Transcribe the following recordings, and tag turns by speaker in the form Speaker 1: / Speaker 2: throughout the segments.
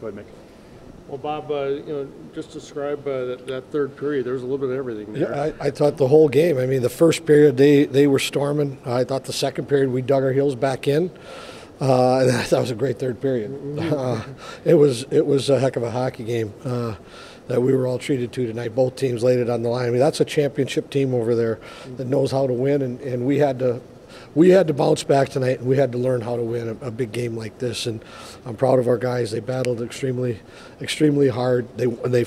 Speaker 1: Go ahead, Mick.
Speaker 2: Well, Bob, just describe that third period. There was a little bit of everything there.
Speaker 3: Yeah, I thought the whole game. I mean, the first period they were storming. I thought the second period we dug our heels back in. And that was a great third period. It was a heck of a hockey game that we were all treated to tonight. Both teams laid it on the line. I mean, that's a championship team over there that knows how to win, and we had to bounce back tonight, and we had to learn how to win a big game like this. And I'm proud of our guys. They battled extremely hard. They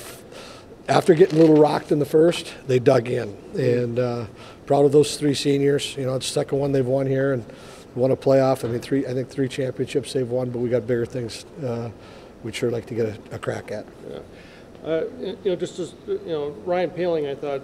Speaker 3: after getting a little rocked in the first, they dug in. And proud of those three seniors. You know, it's the second one they've won here, and won a playoff. I mean, I think three championships they've won, but we got bigger things we'd sure like to get a crack at.
Speaker 2: Yeah. Just as Ryan Paling, I thought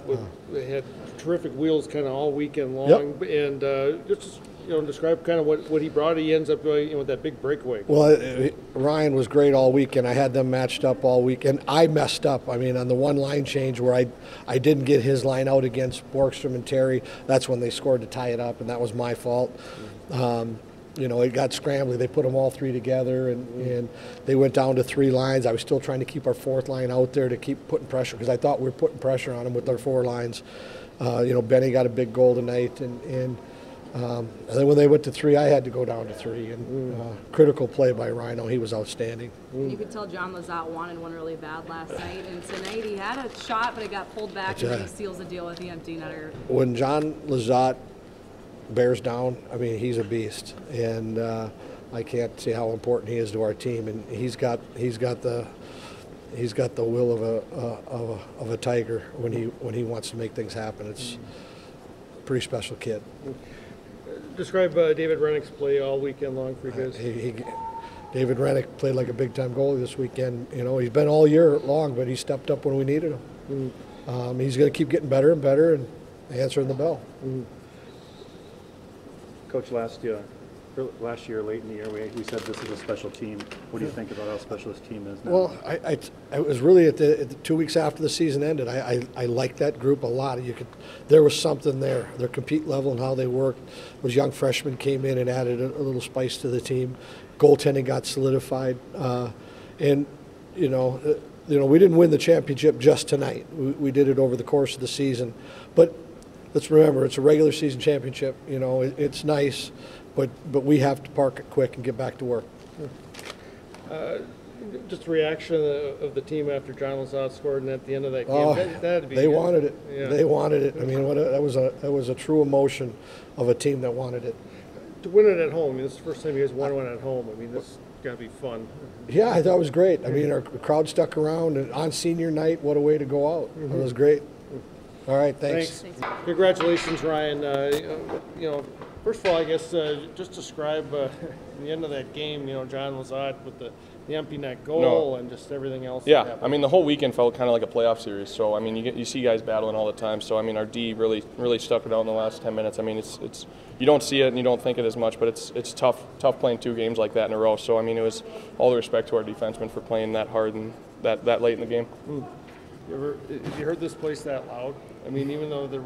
Speaker 2: they had terrific wheels kind of all weekend long,
Speaker 3: Yep.
Speaker 2: and just describe kind of what he brought. He ends up going with that big breakaway.
Speaker 3: Well, Ryan was great all weekend. I had them matched up all week, and I messed up. I mean, on the one line change where I didn't get his line out against Borgstrom and Terry, that's when they scored to tie it up, and that was my fault. It got scrambly. They put them all three together, and they went down to three lines. I was still trying to keep our fourth line out there to keep putting pressure because I thought we were putting pressure on them with our four lines. Benny got a big goal tonight, and then when they went to three, I had to go down to three. And critical play by Rhino. He was outstanding.
Speaker 4: You could tell John Lazat wanted one really bad last night, and tonight he had a shot, but it got pulled back, and then he seals the deal with the empty netter.
Speaker 3: When John Lazat bears down, I mean, he's a beast, and I can't see how important he is to our team. And he's got the will of a tiger when he wants to make things happen. It's a pretty special kid.
Speaker 2: Describe David Rennick's play all weekend long for you guys.
Speaker 3: David Rennick played like a big-time goalie this weekend. He's been all year long, but he stepped up when we needed him. He's going to keep getting better and better and answering the bell.
Speaker 1: Coach, last year, late in the year, we said this is a special team. What do you think about how special this team is now?
Speaker 3: Well, I was really at the 2 weeks after the season ended. I liked that group a lot. There was something there. Their compete level and how they worked. Those young freshmen came in and added a little spice to the team. Goaltending got solidified, and we didn't win the championship just tonight. We did it over the course of the season, but let's remember, it's a regular season championship. It's nice, but we have to park it quick and get back to work.
Speaker 2: Just the reaction of the team after John Lazat scored, and at the end of that game, that had to be
Speaker 3: they
Speaker 2: good.
Speaker 3: wanted it.
Speaker 2: Yeah.
Speaker 3: They wanted it. I mean, that was a true emotion of a team that wanted it.
Speaker 2: To win it at home, I mean, this is the first time you guys won one at home. I mean, this has got to be fun.
Speaker 3: Yeah, I thought it was great. I mean, our crowd stuck around, and on senior night, what a way to go out. It was great. All right, thanks.
Speaker 2: Congratulations, Ryan. First of all, I guess just describe the end of that game. John Lazat with the empty net goal and just everything else.
Speaker 5: Yeah, I mean, the whole weekend felt kind of like a playoff series. So I mean, you see guys battling all the time. So I mean, our D really stuck it out in the last 10 minutes. I mean, it's you don't see it and you don't think it as much, but it's tough playing two games like that in a row. So I mean, it was all the respect to our defensemen for playing that hard and that late in the game.
Speaker 2: Have you heard this place that loud? I mean, even though it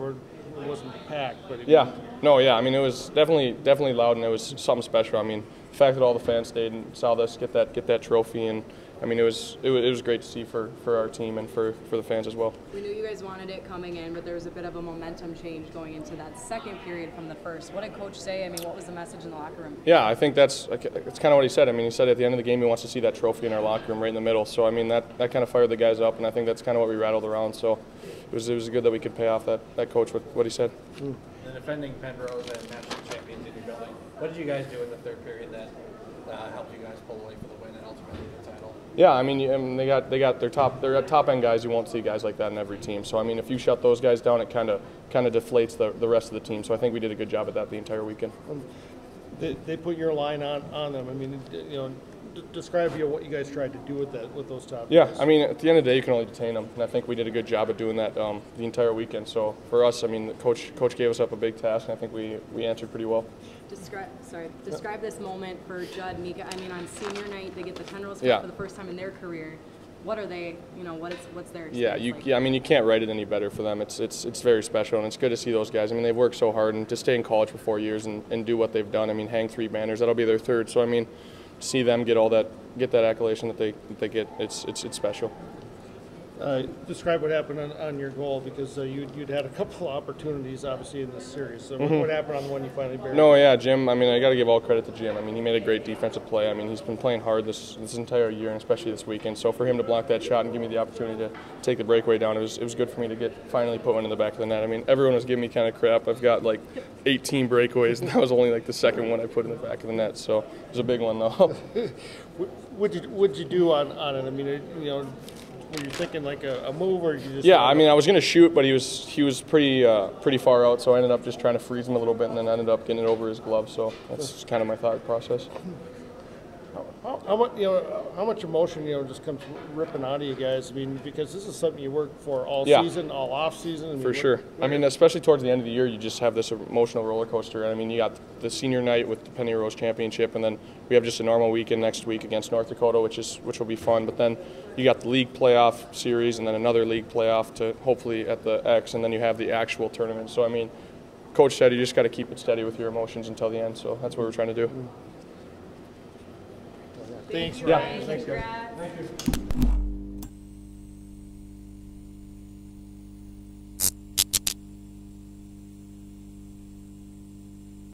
Speaker 2: wasn't packed, but
Speaker 5: I mean, it was definitely loud, and it was something special. I mean, the fact that all the fans stayed and saw us get that trophy, and I mean, it was great to see for our team and for the fans as well.
Speaker 4: We knew you guys wanted it coming in, but there was a bit of a momentum change going into that second period from the first. What did Coach say? I mean, what was the message in the locker room?
Speaker 5: Yeah, I think it's kind of what he said. I mean, he said at the end of the game he wants to see that trophy in our locker room right in the middle. So I mean, that kind of fired the guys up, and I think that's kind of what we rattled around. So it was good that we could pay off that coach with what he said.
Speaker 6: The defending Penrose and national champions in your building. What did you guys do in the third period that helped you guys pull away for the win and ultimately the title?
Speaker 5: Yeah, I mean, they got their top end guys. You won't see guys like that in every team. So I mean, if you shut those guys down, it kind of deflates the rest of the team. So I think we did a good job at that the entire weekend.
Speaker 2: They put your line on them. I mean, describe what you guys tried to do with those top
Speaker 5: Yeah,
Speaker 2: guys.
Speaker 5: I mean, at the end of the day, you can only detain them, and I think we did a good job of doing that the entire weekend. So for us, I mean, the coach gave us up a big task, and I think we answered pretty well.
Speaker 4: Describe this moment for Judd, Mika. I mean, on senior night, they get the Penrose Cup for the first time in their career. What are they? What's their experience like?
Speaker 5: I mean, you can't write it any better for them. It's very special, and it's good to see those guys. I mean, they've worked so hard, and to stay in college for 4 years and do what they've done. I mean, hang 3 banners. That'll be their third. So I mean, see them get that accolation that they get, it's special.
Speaker 2: Describe what happened on your goal, because you'd had a couple of opportunities, obviously, in this series. So what happened on the one you finally buried?
Speaker 5: No, yeah, Jim, I mean, I got to give all credit to Jim. I mean, he made a great defensive play. I mean, he's been playing hard this entire year, and especially this weekend. So for him to block that shot and give me the opportunity to take the breakaway down, it was good for me to finally put one in the back of the net. I mean, everyone was giving me kind of crap. I've got like 18 breakaways, and that was only like the second one I put in the back of the net. So it was a big one, though.
Speaker 2: What'd you do on it? I mean, were you thinking like a move, or you just?
Speaker 5: Yeah, I mean, I was going to shoot, but he was pretty far out, so I ended up just trying to freeze him a little bit, and then ended up getting it over his glove. So that's kind of my thought process.
Speaker 2: How much emotion just comes ripping out of you guys? I mean, because this is something you work for all season, all off season. I mean,
Speaker 5: for sure. I mean, especially towards the end of the year, you just have this emotional roller coaster. I mean, you got the senior night with the Penny Rose Championship, and then we have just a normal weekend next week against North Dakota, which will be fun. But then you got the league playoff series, and then another league playoff to hopefully at the X, and then you have the actual tournament. So I mean, Coach said you just got to keep it steady with your emotions until the end. So that's what we're trying to do.
Speaker 2: Thanks,
Speaker 4: Ryan.
Speaker 2: Thanks, guys.
Speaker 4: Congrats.
Speaker 2: Thank you.